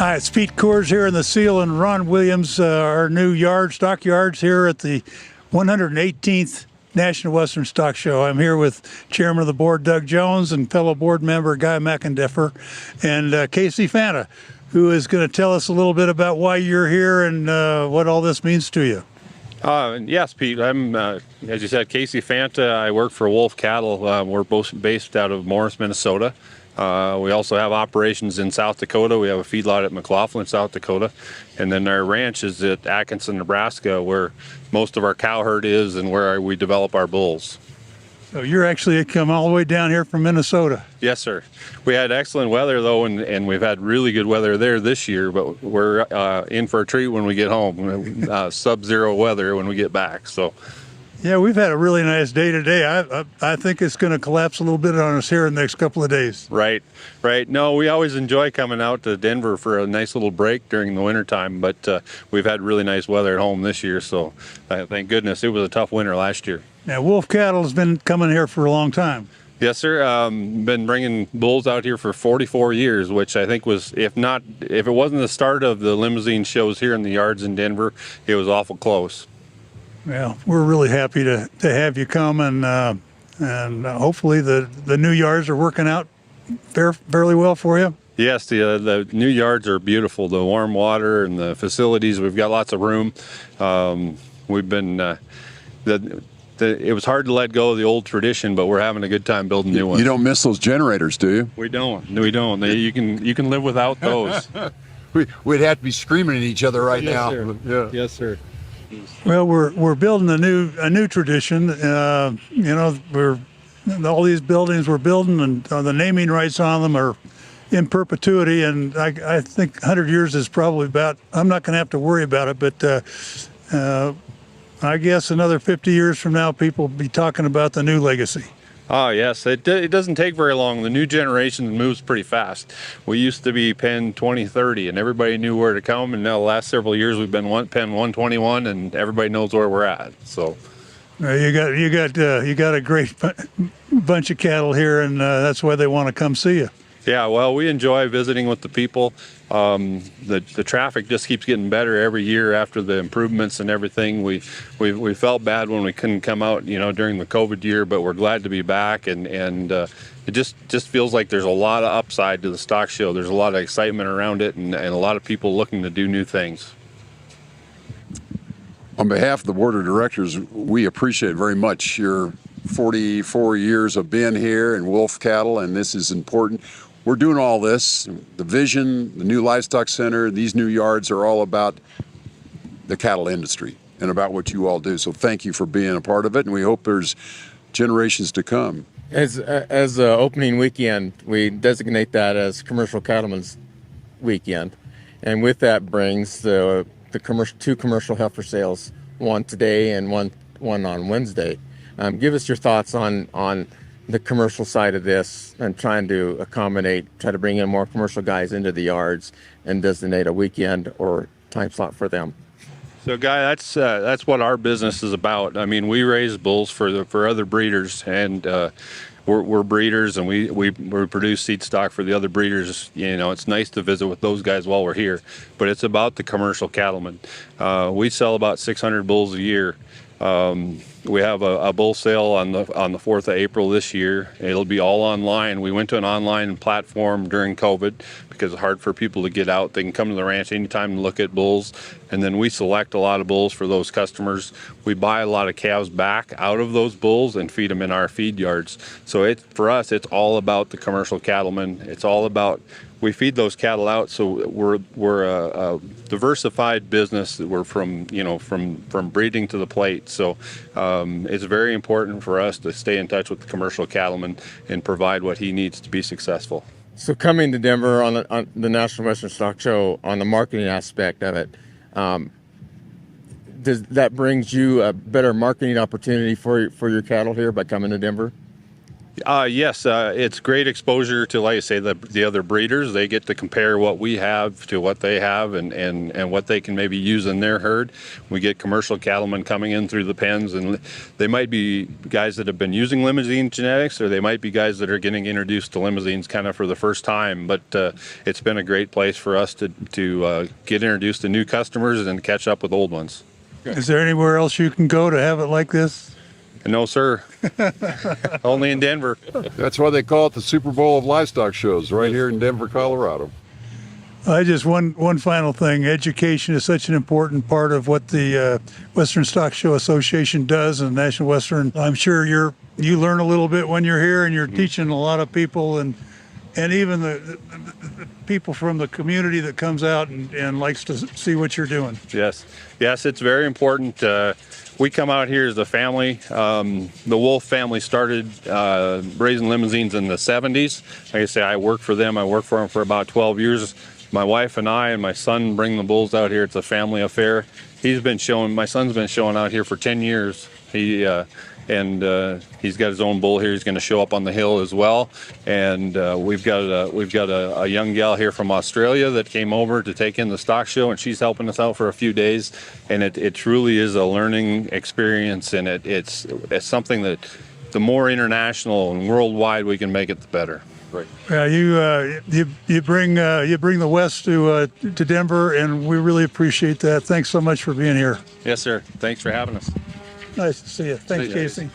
Hi, it's Pete Coors here in the Seal and Ron Williams, our new stock yards here at the 118th National Western Stock Show. I'm here with Chairman of the Board, Doug Jones, and fellow board member, Guy McEndaffer, and Casey Fanta, who is going to tell us a little bit about why you're here and what all this means to you. Yes, Pete. I'm, as you said, Casey Fanta. I work for Wulf Cattle. We're both based out of Morris, Minnesota. We also have operations in South Dakota. We have a feedlot at McLaughlin, South Dakota. And then our ranch is at Atkinson, Nebraska, where most of our cow herd is and where we develop our bulls. So you're actually come all the way down here from Minnesota. Yes, sir. We had excellent weather, though, and we've had really good weather there this year, but we're in for a treat when we get home. Sub-zero weather when we get back. So. Yeah, we've had a really nice day today. I think it's going to collapse a little bit on us here in the next couple of days. Right. No, we always enjoy coming out to Denver for a nice little break during the wintertime, but we've had really nice weather at home this year, so thank goodness. It was a tough winter last year. Now, Wulf Cattle has been coming here for a long time. Yes, sir. Been bringing bulls out here for 44 years, which I think was, if it wasn't the start of the limousine shows here in the yards in Denver, it was awful close. Well, we're really happy to have you come, and hopefully the new yards are working out fairly well for you. Yes, the new yards are beautiful. The warm water and the facilities, we've got lots of room. We've been it was hard to let go of the old tradition, but we're having a good time building new ones. You don't miss those generators, do you? We don't. You can live without those. We'd have to be screaming at each other right now. Sir. Yeah. Yes, sir. Well, we're building a new tradition. All these buildings we're building, and the naming rights on them are in perpetuity. And I think 100 years is probably about. I'm not going to have to worry about it, but I guess another 50 years from now, people will be talking about the new legacy. Oh, yes. It doesn't take very long. The new generation moves pretty fast. We used to be pen 2030, and everybody knew where to come. And now the last several years, we've been pen 121, and everybody knows where we're at. So, you got a great bunch of cattle here, and that's why they want to come see you. Yeah, well, we enjoy visiting with the people. The traffic just keeps getting better every year after the improvements and everything. We felt bad when we couldn't come out, during the COVID year, but we're glad to be back. And it just feels like there's a lot of upside to the stock show. There's a lot of excitement around it, and a lot of people looking to do new things. On behalf of the board of directors, we appreciate very much your 44 years of being here in Wulf Cattle, and this is important. We're doing all this, the vision, the new livestock center, these new yards are all about the cattle industry and about what you all do. So thank you for being a part of it, and we hope there's generations to come. As opening weekend, we designate that as Commercial Cattlemen's Weekend, and with that brings the two commercial heifer sales, one today and one on Wednesday. Give us your thoughts on the commercial side of this and trying to try to bring in more commercial guys into the yards and designate a weekend or time slot for them. So, Guy, that's what our business is about. I mean, we raise bulls for other breeders, and we're breeders, and we produce seed stock for the other breeders. It's nice to visit with those guys while we're here, but it's about the commercial cattlemen. We sell about 600 bulls a year. We have a bull sale on the 4th of April this year. It'll be all online. We went to an online platform during COVID because it's hard for people to get out. They can come to the ranch anytime and look at bulls, and then we select a lot of bulls for those customers. We buy a lot of calves back out of those bulls and feed them in our feed yards. So for us, it's all about the commercial cattlemen. It's all about we feed those cattle out, so we're a diversified business. We're from breeding to the plate. So it's very important for us to stay in touch with the commercial cattleman and provide what he needs to be successful. So coming to Denver on the National Western Stock Show, on the marketing aspect of it, does that brings you a better marketing opportunity for your cattle here by coming to Denver? Yes, it's great exposure to, like I say, the other breeders. They get to compare what we have to what they have and what they can maybe use in their herd. We get commercial cattlemen coming in through the pens, and they might be guys that have been using limousine genetics, or they might be guys that are getting introduced to limousines kind of for the first time. But it's been a great place for us to get introduced to new customers and catch up with old ones. Is there anywhere else you can go to have it like this? No, sir. Only in Denver. That's why they call it the Super Bowl of livestock shows, right here in Denver, Colorado. I just one final thing. Education is such an important part of what the Western Stock Show Association does, and National Western. I'm sure you learn a little bit when you're here, and you're teaching a lot of people, and even the people from the community that comes out and likes to see what you're doing. Yes, it's very important. We come out here as a family. The Wulf family started raising limousines in the 70s. Like I say, I work for them. I worked for them for about 12 years. My wife and I and my son bring the bulls out here. It's a family affair. My son's been showing out here for 10 years. He's got his own bull here. He's going to show up on the hill as well. And we've got a young gal here from Australia that came over to take in the stock show, and she's helping us out for a few days. And it truly is a learning experience, and it's something that the more international and worldwide we can make it, the better. Right. Yeah, you bring the West to Denver, and we really appreciate that. Thanks so much for being here. Yes, sir. Thanks for having us. Nice to see you. Thanks, Casey.